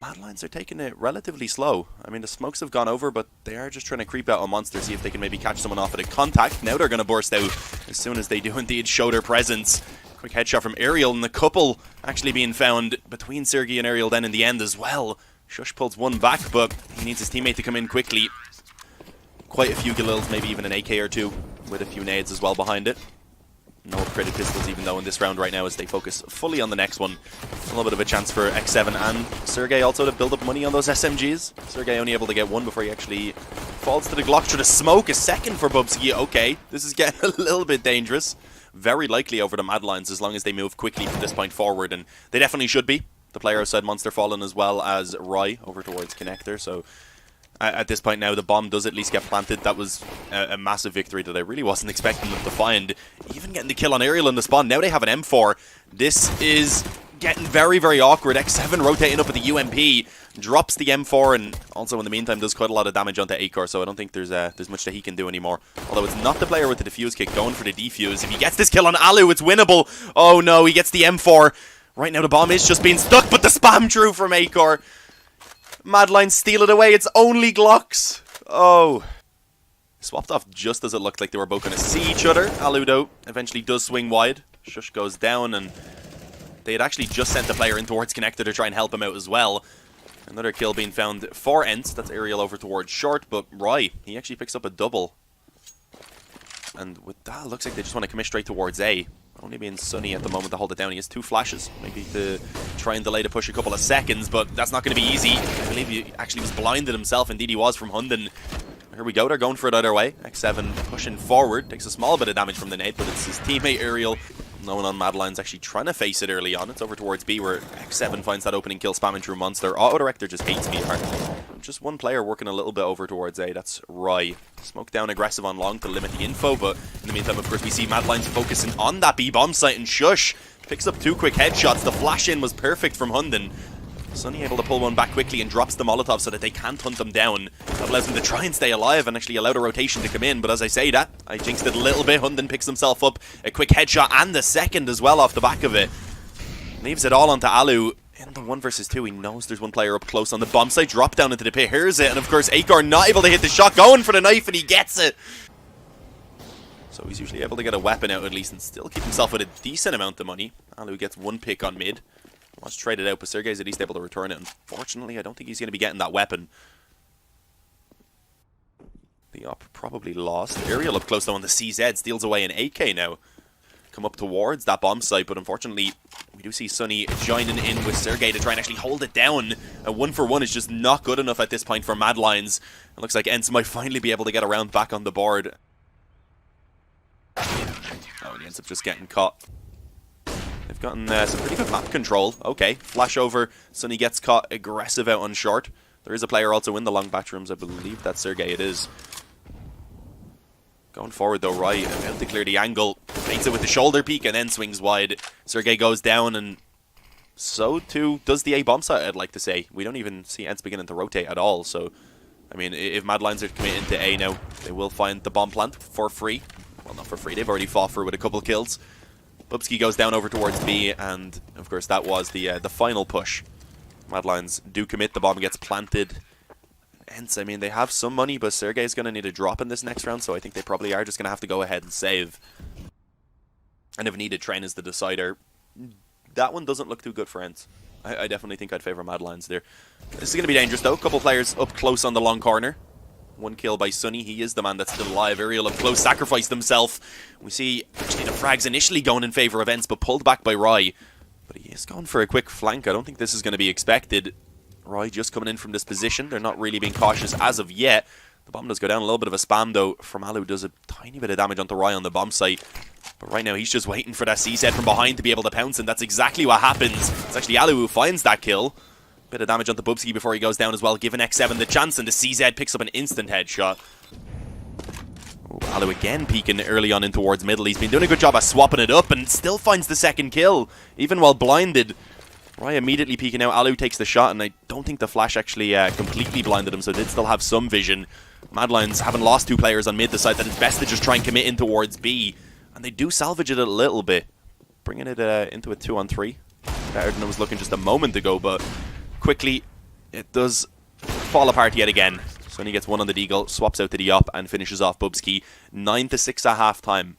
Madlines are taking it relatively slow. I mean, the smokes have gone over, but they are just trying to creep out on Monster, see if they can maybe catch someone off at a contact. Now they're going to burst out as soon as they do indeed show their presence. Quick headshot from Aerial, and the couple actually being found between Sergey and Aerial then in the end as well. Shush pulls one back, but he needs his teammate to come in quickly. Quite a few Galils, maybe even an AK or two, with a few nades as well behind it. No upgraded pistols even though in this round right now as they focus fully on the next one. A little bit of a chance for X7 and Sergey also to build up money on those SMGs. Sergey only able to get one before he actually falls to the Glock through the smoke. A second for Bubsky. Okay, this is getting a little bit dangerous. Very likely over the Madlines as long as they move quickly from this point forward, and they definitely should be. The player outside Monster fallen as well as Rye over towards Connector, so at this point now the bomb does at least get planted. That was a massive victory that I really wasn't expecting them to find. Even getting the kill on Aerial in the spawn. Now they have an M4. This is getting very, very awkward. X7 rotating up at the UMP. Drops the M4 and also in the meantime does quite a lot of damage onto Acor, so I don't think there's much that he can do anymore. Although it's not the player with the defuse kick going for the defuse. If he gets this kill on Alu, it's winnable. Oh no, he gets the M4. Right now the bomb is just being stuck, but the spam through from Acor. Madlines steal it away. It's only Glocks. Oh. Swapped off just as it looked like they were both going to see each other. Aludo eventually does swing wide. Shush goes down, and they had actually just sent the player in towards Connector to try and help him out as well. Another kill being found for ENCE. That's Aerial over towards short, but Rye, he actually picks up a double. And with that, it looks like they just want to commit straight towards A. Only being Sunny at the moment to hold it down. He has two flashes, maybe to try and delay the push a couple of seconds, but that's not going to be easy. I believe he actually was blinded himself. Indeed he was from Hunden. Here we go, they're going for it either way. X7 pushing forward, takes a small bit of damage from the nade, but it's his teammate Aerial. No one on Madline's actually trying to face it early on. It's over towards B where X7 finds that opening kill spamming through Monster. Auto Director just hates me. Just one player working a little bit over towards A. That's Rye. Smoke down aggressive on long to limit the info, but in the meantime, of course, we see Madline's focusing on that B bomb site, and Shush picks up two quick headshots. The flash in was perfect from Hunden. Sunny able to pull one back quickly and drops the Molotov so that they can't hunt them down. That allows them to try and stay alive and actually allow the rotation to come in. But as I say that, I jinxed it a little bit. Hunden picks himself up. A quick headshot and the second as well off the back of it. Leaves it all onto Alu. In the 1 versus 2, he knows there's one player up close on the bomb site. Drop down into the pit. Here's it. And of course, Acor not able to hit the shot. Going for the knife and he gets it. So he's usually able to get a weapon out at least and still keep himself with a decent amount of money. Alu gets one pick on mid. Wants to trade it out, but Sergey's at least able to return it. Unfortunately, I don't think he's going to be getting that weapon. The op probably lost. Aerial up close though on the CZ. Steals away an AK now. Come up towards that bomb site, but unfortunately, we do see Sunny joining in with Sergey to try and actually hold it down. A 1-for-1 is just not good enough at this point for Madlines. It looks like ENCE might finally be able to get around back on the board. Oh, and he ends up just getting caught. They've gotten some pretty good map control. Okay, flash over. Sunny gets caught aggressive out on short. There is a player also in the long bathrooms. I believe that's Sergey. It is. Going forward though, Rye about to clear the angle. Makes it with the shoulder peek and then swings wide. Sergey goes down and so too does the A bomb site, I'd like to say. We don't even see ENCE beginning to rotate at all. So, I mean, if Madlines are committing to A now, they will find the bomb plant for free. Well, not for free. They've already fought for it with a couple of kills. Bubsky goes down over towards B, and of course that was the final push. Madlines do commit, the bomb gets planted. ENCE, I mean, they have some money, but Sergey's going to need a drop in this next round, so I think they probably are just going to have to go ahead and save. And if needed, Train is the decider. That one doesn't look too good for ENCE. I definitely think I'd favour Madlines there. This is going to be dangerous though. A couple players up close on the long corner. One kill by Sunny. He is the man that's still alive. Aerial up close, sacrificed himself. We see actually the frags initially going in favour of ENCE, but pulled back by Rye. But he is going for a quick flank. I don't think this is going to be expected. Rye just coming in from this position. They're not really being cautious as of yet. The bomb does go down. A little bit of a spam though from Alu. Does a tiny bit of damage onto Rye on the bomb site. But right now he's just waiting for that CZ from behind to be able to pounce, and that's exactly what happens. It's actually Alu who finds that kill. Bit of damage onto Bubsky before he goes down as well, giving X7 the chance, and the CZ picks up an instant headshot. Oh, Alu again peeking early on in towards middle. He's been doing a good job at swapping it up and still finds the second kill, even while blinded. Rye immediately peeking out. Alu takes the shot, and I don't think the flash actually completely blinded him, so did still have some vision. Madlines having lost two players on mid decide that it's best to just try and commit in towards B, and they do salvage it a little bit, bringing it into a 2-on-3. Better than it was looking just a moment ago, but quickly it does fall apart yet again. Sonny gets one on the deagle, swaps out to the op, and finishes off Bubsky 9-6 at half-time.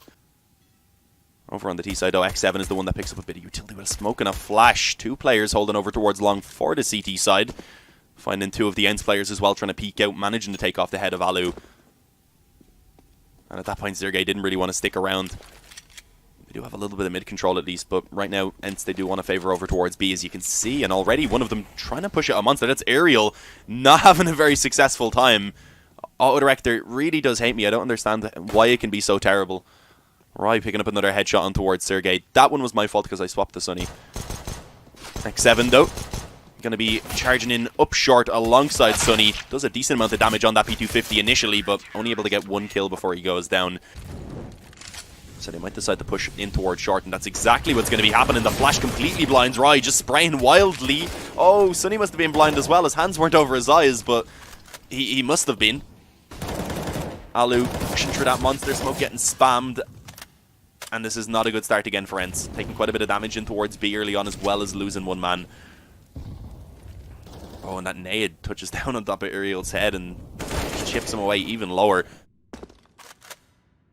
Over on the T side, though, X7 is the one that picks up a bit of utility with a smoke and a flash. Two players holding over towards long for the CT side. Finding two of the ENCE players as well, trying to peek out, managing to take off the head of Alu. And at that point, Sergey didn't really want to stick around. They do have a little bit of mid-control at least, but right now, ENCE, they do want to favour over towards B, as you can see. And already one of them trying to push it a monster. That's Aerial, not having a very successful time. Auto Director really does hate me. I don't understand why it can be so terrible. Right, picking up another headshot on towards Sergey. That one was my fault because I swapped the Sonny. X7, though, going to be charging in up short alongside Sonny. Does a decent amount of damage on that P250 initially, but only able to get one kill before he goes down. So they might decide to push in towards short, and that's exactly what's going to be happening. The flash completely blinds Rai, just spraying wildly. Oh, Sonny must have been blind as well. His hands weren't over his eyes, but he must have been. Alu pushing through that monster smoke, getting spammed. And this is not a good start again for ENCE. Taking quite a bit of damage in towards B early on, as well as losing one man. Oh, and that nade touches down on top of Aerial's head and chips him away even lower.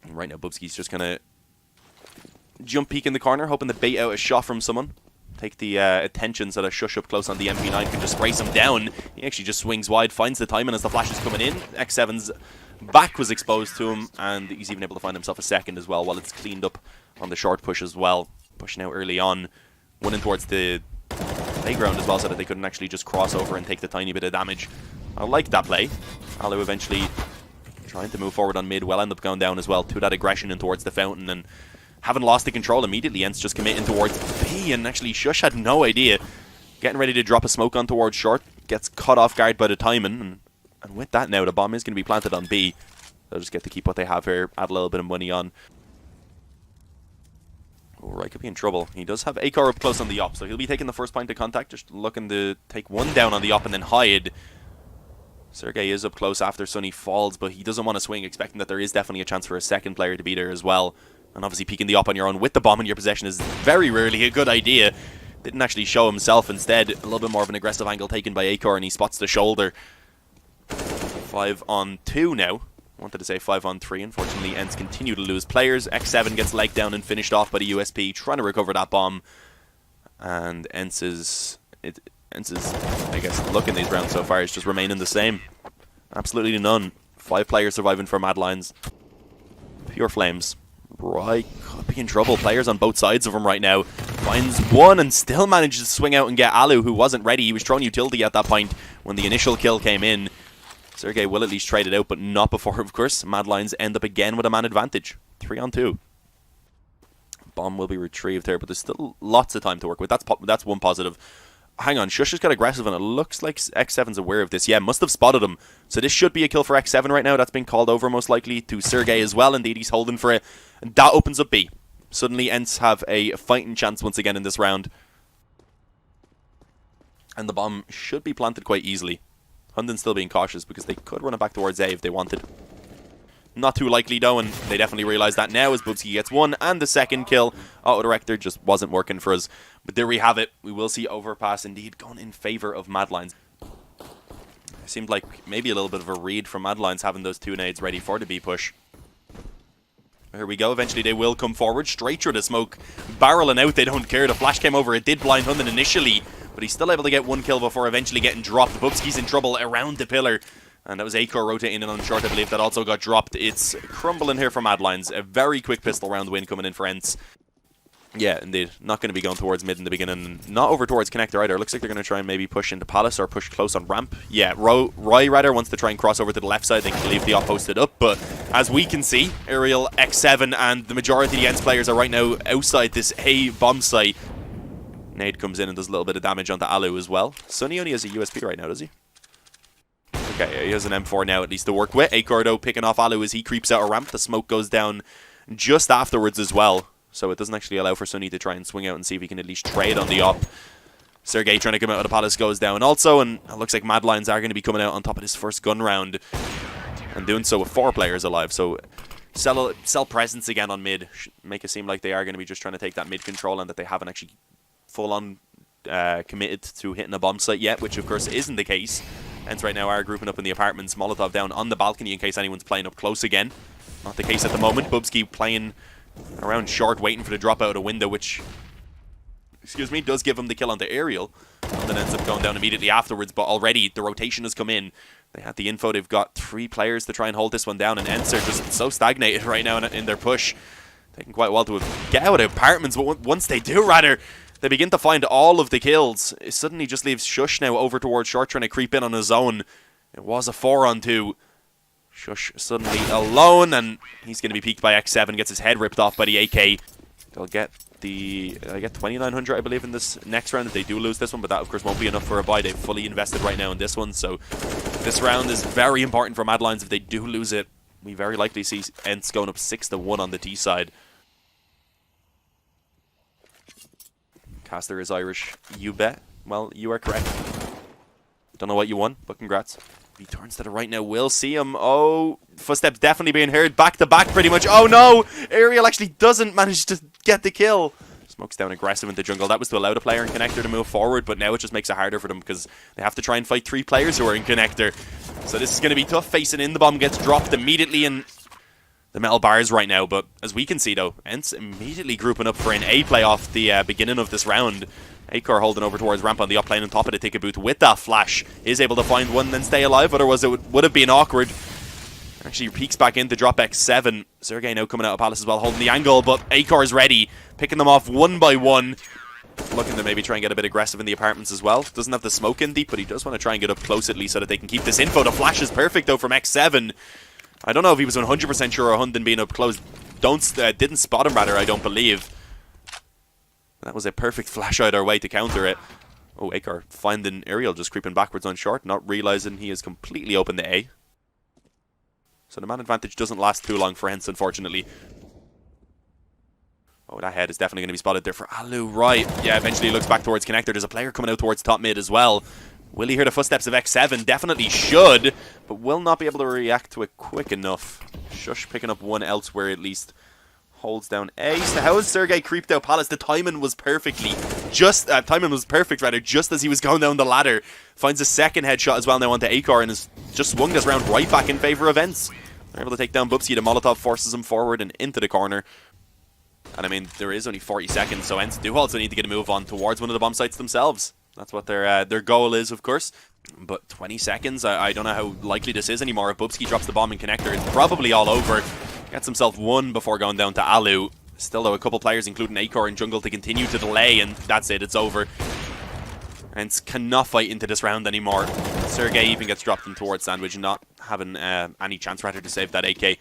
And right now, Bubsky's just going to jump peek in the corner, hoping to bait out a shot from someone. Take the attention so that Shush up close on the MP9 can just race him down. He actually just swings wide, finds the timing as the flash is coming in. X7's back was exposed to him, and he's even able to find himself a second as well, while it's cleaned up on the short push as well. Pushing out early on, winning towards the playground as well, so that they couldn't actually just cross over and take the tiny bit of damage. I like that play. Alu eventually trying to move forward on mid, will end up going down as well to that aggression in towards the fountain, and having lost the control immediately, ENCE just committing towards B, and actually Shush had no idea. Getting ready to drop a smoke on towards short, gets caught off guard by the timing, and with that now, the bomb is going to be planted on B. They'll just get to keep what they have here, add a little bit of money on. Alright, could be in trouble. He does have Akar up close on the op, so he'll be taking the first point of contact, just looking to take one down on the op and then hide. Sergey is up close after Sonny falls, but he doesn't want to swing, expecting that there is definitely a chance for a second player to be there as well. And obviously peeking the op on your own with the bomb in your possession is very rarely a good idea. Didn't actually show himself. Instead, a little bit more of an aggressive angle taken by Akar, and he spots the shoulder. 5-on-2 now. Wanted to say 5-on-3. Unfortunately, ENCE continue to lose players. X7 gets legged down and finished off by the USP, trying to recover that bomb. And ENCE's, I guess, look in these rounds so far is just remaining the same. Absolutely none. 5 players surviving for Mad Lions. Pure flames. Right, could be in trouble. Players on both sides of him right now. Finds one and still manages to swing out and get Alu, who wasn't ready. He was throwing utility at that point when the initial kill came in. Sergey will at least trade it out, but not before, of course, Mad Lions end up again with a man advantage. 3-on-2. Bomb will be retrieved here, but there's still lots of time to work with. That's one positive. Hang on, Shush has got aggressive, and it looks like X7's aware of this. Yeah, must have spotted him. So this should be a kill for X7 right now. That's been called over most likely to Sergey as well. Indeed, he's holding for it. And that opens up B. Suddenly, ENCE have a fighting chance once again in this round. And the bomb should be planted quite easily. Hunden still being cautious because they could run it back towards A if they wanted. Not too likely though, and they definitely realise that now as Bubsky gets one and the second kill. Auto Director just wasn't working for us. But there we have it. We will see Overpass indeed going in favour of Mad Lions. It seemed like maybe a little bit of a read from Mad Lions having those 2 nades ready for the B push. Here we go. Eventually they will come forward straight through the smoke. Barreling out, they don't care. The flash came over. It did blind Hunden initially, but he's still able to get one kill before eventually getting dropped. Bubsky's in trouble around the pillar. And that was Akar rotating in on short, I believe, that also got dropped. It's crumbling here for Mad Lions. A very quick pistol round win coming in for ENCE. Yeah, indeed. Not going to be going towards mid in the beginning. Not over towards connector either. Looks like they're going to try and maybe push into Palace or push close on ramp. Yeah, Roy rather wants to try and cross over to the left side. They can leave the op posted up. But as we can see, Aerial, X7 and the majority of the ENCE players are right now outside this A bomb site. Nade comes in and does a little bit of damage onto Alu as well. Sonny only has a USP right now, does he? Okay, he has an M4 now at least to work with. Akar though picking off Alu as he creeps out a ramp. The smoke goes down just afterwards as well. So it doesn't actually allow for Sonny to try and swing out and see if he can at least trade on the op. Sergey trying to come out of the Palace goes down also, and it looks like Mad Lions are going to be coming out on top of this first gun round. And doing so with 4 players alive, so sell presence again on mid. Make it seem like they are going to be just trying to take that mid control and that they haven't actually full-on committed to hitting a bomb site yet, which of course isn't the case. ENCE right now are grouping up in the apartments. Molotov down on the balcony in case anyone's playing up close again. Not the case at the moment. Bubsky playing around short, waiting for the drop out of the window, which, excuse me, does give him the kill on the aerial. And then ends up going down immediately afterwards, but already the rotation has come in. They had the info. They've got 3 players to try and hold this one down, and ENCE are just so stagnated right now in their push. Taking quite a while to get out of apartments, but once they do, rather, they begin to find all of the kills. It suddenly just leaves Shush now over towards short, trying to creep in on his own. It was a 4-on-2. Shush suddenly alone, and he's going to be peeked by X7, gets his head ripped off by the AK. They'll get the 2,900, I believe, in this next round if they do lose this one, but that, of course, won't be enough for a buy. They've fully invested right now in this one, so this round is very important for Mad Lions. If they do lose it, we very likely see ENCE going up 6-1 on the T side. Caster is Irish. You bet. Well, you are correct. Don't know what you won, but congrats. He turns to the right now. We'll see him. Oh, footsteps definitely being heard. Back to back pretty much. Oh no! Aerial actually doesn't manage to get the kill. Smokes down aggressive in the jungle. That was to allow the player in connector to move forward, but now it just makes it harder for them because they have to try and fight 3 players who are in connector. So this is going to be tough facing in. The bomb gets dropped immediately in the metal bars right now, but as we can see though, ENCE immediately grouping up for an A play off the beginning of this round. Akar holding over towards ramp on the up lane on top of the ticket booth with that flash. Is able to find one and then stay alive, otherwise it would have been awkward. Actually peeks back in to drop X7. Sergey now coming out of Palace as well, holding the angle, but Akar's ready. Picking them off one by one. Looking to maybe try and get a bit aggressive in the apartments as well. Doesn't have the smoke in deep, but he does want to try and get up close at least so that they can keep this info. The flash is perfect though from X7. I don't know if he was 100% sure of Hunden being up close. Didn't spot him, rather, I don't believe. That was a perfect flash out our way to counter it. Oh, Akar finding Aerial just creeping backwards on short, not realizing he is completely open to A. So the man advantage doesn't last too long for ENCE, unfortunately. Oh, that head is definitely going to be spotted there for Alu. Right. Yeah, eventually looks back towards connector. There's a player coming out towards top mid as well. Will he hear the footsteps of X7? Definitely should, but will not be able to react to it quick enough. Shush picking up one elsewhere at least. Holds down A. So how has Sergey creeped out Palace? The timing was perfect rather, just as he was going down the ladder. Finds a second headshot as well now onto Akar and has just swung this round right back in favor of ENCE. They're able to take down Bubsky. The Molotov forces him forward and into the corner. And I mean, there is only 40 seconds, so ENCE do also need to get a move on towards one of the bomb sites themselves. That's what their goal is, of course. But 20 seconds, I don't know how likely this is anymore. If Bubsky drops the bomb in connector, it's probably all over. Gets himself one before going down to Alu. Still, though, a couple players, including Akar and Jungle, to continue to delay, and that's it, it's over. ENCE cannot fight into this round anymore. Sergey even gets dropped in towards Sandwich, not having any chance, rather, to save that AK.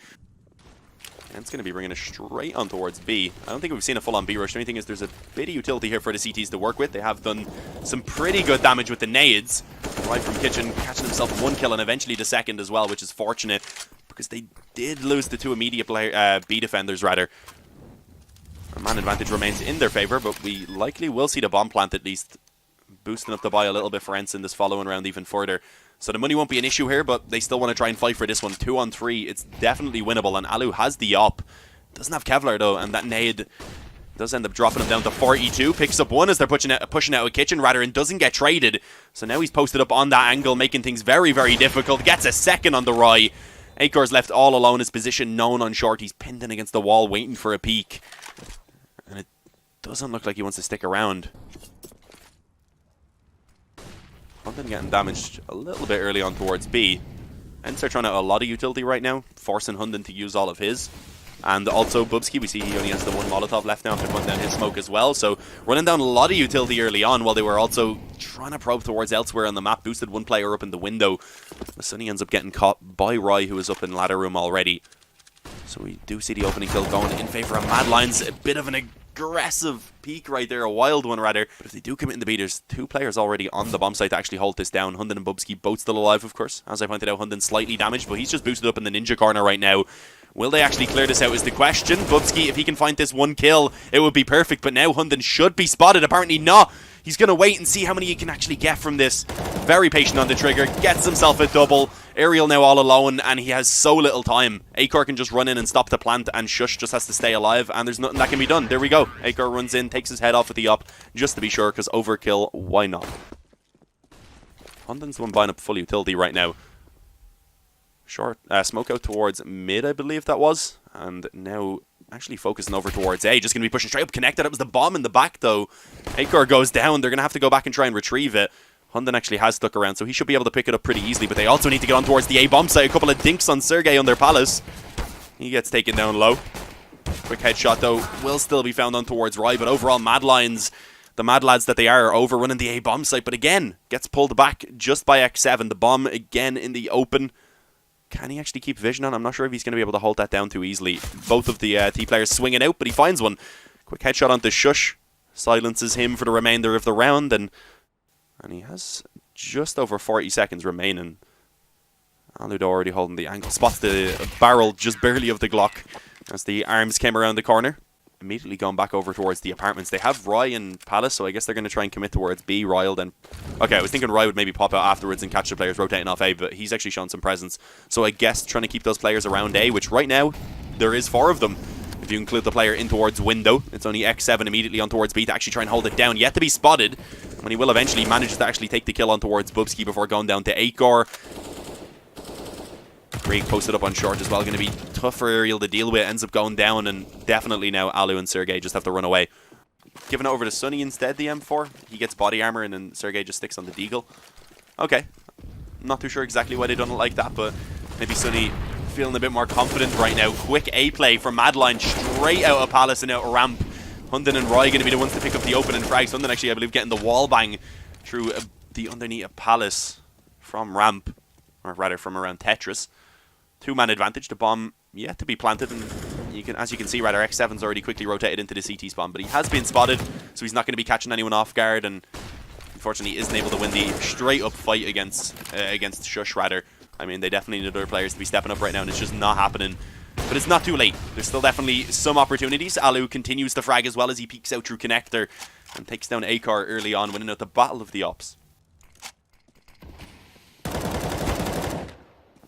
ENCE going to be bringing it straight on towards B. I don't think we've seen a full-on B rush. The only thing is there's a bit of utility here for the CTs to work with. They have done some pretty good damage with the nades. Right from Kitchen, catching himself one kill and eventually the second as well, which is fortunate because they did lose the 2 immediate B defenders, rather. Our man advantage remains in their favor, but we likely will see the bomb plant at least, boosting up the buy a little bit for ENCE in this following round even further. So the money won't be an issue here, but they still want to try and fight for this one. 2-on-3, it's definitely winnable, and Alu has the op. Doesn't have Kevlar though, and that nade does end up dropping him down to 42. Picks up one as they're pushing out a Kitchen, rather, and doesn't get traded. So now he's posted up on that angle, making things very, very difficult. Gets a second on the Rye. Akar's left all alone, his position known on short. He's pinned in against the wall, waiting for a peek. And it doesn't look like he wants to stick around. Hunden getting damaged a little bit early on towards B. ENCE are trying out a lot of utility right now, forcing Hunden to use all of his. And also Bubsky, we see he only has the one Molotov left now after putting down his smoke as well. So running down a lot of utility early on while they were also trying to probe towards elsewhere on the map. Boosted one player up in the window. Sunny ends up getting caught by Rye, who is up in ladder room already. So we do see the opening kill going in favor of Mad Lions. A bit of an aggressive peak right there, a wild one rather. But if they do commit in the B, there's 2 players already on the bomb site to actually hold this down. Hunden and Bubsky both still alive, of course. As I pointed out, Hunden slightly damaged, but he's just boosted up in the ninja corner right now. Will they actually clear this out is the question. Bubsky, if he can find this one kill, it would be perfect. But now Hunden should be spotted. Apparently not. He's going to wait and see how many he can actually get from this. Very patient on the trigger, gets himself a double. Aerial now all alone, and he has so little time. Acor can just run in and stop the plant, and Shush just has to stay alive, and there's nothing that can be done. There we go. Acor runs in, takes his head off with the op, just to be sure, because overkill, why not? Hunden's the one buying up full utility right now. Short, smoke out towards mid, I believe that was. And now actually focusing over towards A. Just going to be pushing straight up connected. It was the bomb in the back, though. Acor goes down. They're going to have to go back and try and retrieve it. Hunden actually has stuck around, so he should be able to pick it up pretty easily. But they also need to get on towards the A bomb site. A couple of dinks on Sergey on their palace. He gets taken down low. Quick headshot, though, will still be found on towards Rye. But overall, Mad Lions, the mad lads that they are overrunning the A bomb site. But again, gets pulled back just by X7. The bomb again in the open. Can he actually keep vision on? I'm not sure if he's going to be able to hold that down too easily. Both of the T players swinging out, but he finds one. Quick headshot onto Shush. Silences him for the remainder of the round. And he has just over 40 seconds remaining. Aludo already holding the angle. Spots the barrel just barely of the Glock as the arms came around the corner. Immediately going back over towards the apartments. They have Rye and Palace, so I guess they're going to try and commit towards B. Ryle then. Okay, I was thinking Rye would maybe pop out afterwards and catch the players rotating off A, but he's actually shown some presence. So I guess trying to keep those players around A, which right now, there is 4 of them. If you include the player in towards window, it's only X7 immediately on towards B to actually try and hold it down. Yet to be spotted, when he will eventually manage to actually take the kill on towards Bubsky before going down to Acor. Craig posted up on short as well. Going to be tough for Aerial to deal with. Ends up going down, and definitely now Alu and Sergey just have to run away. Giving it over to Sunny instead, the M4. He gets body armor, and then Sergey just sticks on the Deagle. Okay. Not too sure exactly why they done it like that, but maybe Sunny feeling a bit more confident right now. Quick A play from Madline straight out of Palace and out of ramp. Hunden and Roy going to be the ones to pick up the opening frags. Hunden actually, I believe, getting the wall bang through the underneath of Palace from ramp, or rather from around Tetris. 2-man advantage. The bomb yet to be planted, and you can, as you can see, rather X7's already quickly rotated into the CT spawn, but he has been spotted, so he's not going to be catching anyone off guard, and unfortunately isn't able to win the straight up fight against Shush. Rather, I mean, they definitely need other players to be stepping up right now, and it's just not happening. But it's not too late. There's still definitely some opportunities. Alu continues to frag as well as he peeks out through connector and takes down Acor early on, winning out the Battle of the Ops.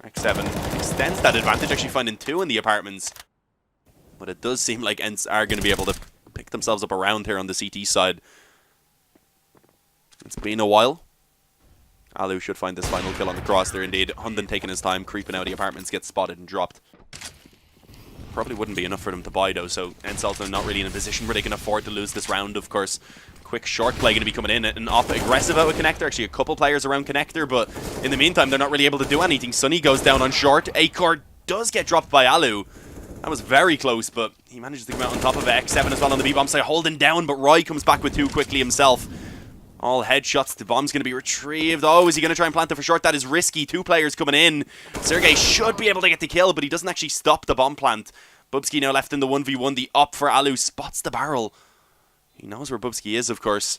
X7 extends that advantage, actually finding 2 in the apartments. But it does seem like ENCE are going to be able to pick themselves up around here on the CT side. It's been a while. Alu should find this final kill on the cross there indeed. Hunden taking his time, creeping out of the apartments, gets spotted and dropped. Probably wouldn't be enough for them to buy though, so ENCE also not really in a position where they can afford to lose this round, of course. Quick short play going to be coming in, and off aggressive out of connector. Actually a couple players around connector, but in the meantime they're not really able to do anything. Sunny goes down on short. Acor does get dropped by Alu. That was very close, but he manages to come out on top of it. X7 as well on the B-bomb side, holding down, but Roy comes back with 2 quickly himself. All headshots. The bomb's going to be retrieved. Oh, is he going to try and plant it for short? That is risky. 2 players coming in. Sergey should be able to get the kill, but he doesn't actually stop the bomb plant. Bubsky now left in the 1v1. The up for Alu spots the barrel. He knows where Bubsky is, of course.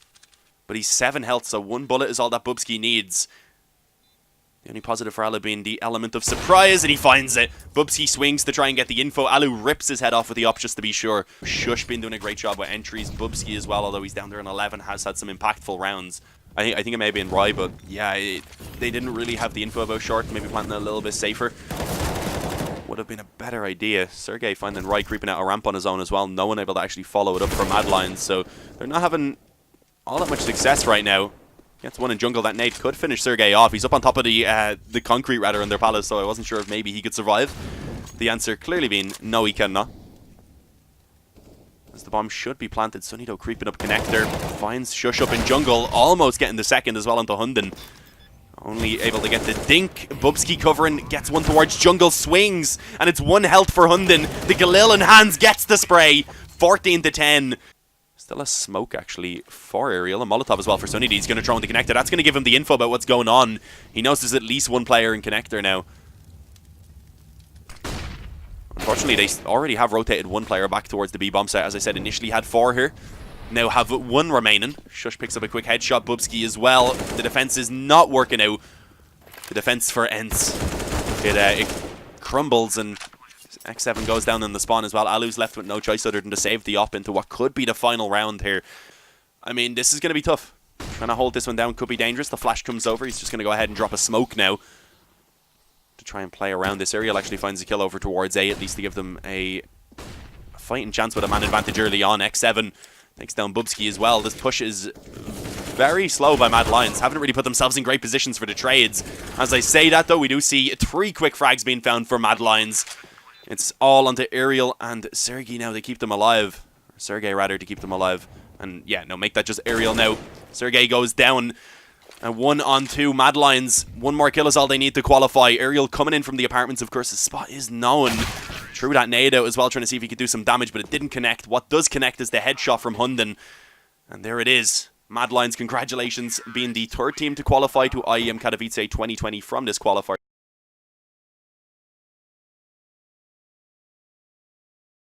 But he's 7 health, so 1 bullet is all that Bubsky needs. The only positive for Alu being the element of surprise, and he finds it. Bubsky swings to try and get the info. Alu rips his head off with the op just to be sure. Shush been doing a great job with entries. Bubsky as well, although he's down there in 11, has had some impactful rounds. I think it may have been Rye, but yeah, they didn't really have the info about short. Maybe planting it a little bit safer would have been a better idea. Sergey finding Rye creeping out a ramp on his own as well. No one able to actually follow it up for Mad Lions, so they're not having all that much success right now. Gets one in jungle. That nade could finish Sergey off. He's up on top of the concrete rather in their palace, so I wasn't sure if maybe he could survive. The answer clearly being no, he cannot. As the bomb should be planted. Sunito creeping up connector. Finds Shush up in jungle. Almost getting the second as well onto Hunden. Only able to get the dink. Bubsky covering. Gets one towards jungle. Swings. And it's 1 health for Hunden. The Galil in hands gets the spray. 14 to 10. Still a smoke, actually, for Aerial. A Molotov as well for Sunny. He's going to throw in the connector. That's going to give him the info about what's going on. He knows there's at least 1 player in connector now. Unfortunately, they already have rotated 1 player back towards the B-bomb site. As I said, initially had 4 here. Now have 1 remaining. Shush picks up a quick headshot. Bubsky as well. The defense is not working out. The defense for ENCE. It crumbles, and X7 goes down in the spawn as well. Alu's left with no choice other than to save the op into what could be the final round here. I mean, this is going to be tough. Trying to hold this one down could be dangerous. The flash comes over. He's just going to go ahead and drop a smoke now to try and play around this. Ariel actually finds a kill over towards A, at least to give them a fighting chance with a man advantage early on. X7 takes down Bubsky as well. This push is very slow by Mad Lions. Haven't really put themselves in great positions for the trades. As I say that, though, we do see 3 quick frags being found for Mad Lions. It's all onto Ariel and Sergey now to keep them alive. Or Sergey, rather, to keep them alive. And, yeah, no, make that just Ariel now. Sergey goes down. And 1 on 2. Mad Lions, 1 more kill is all they need to qualify. Ariel coming in from the apartments, of course. His spot is known. Threw that nade out as well, trying to see if he could do some damage, but it didn't connect. What does connect is the headshot from Hunden. And there it is. Mad Lions, congratulations, being the 3rd team to qualify to IEM Katowice 2020 from this qualifier.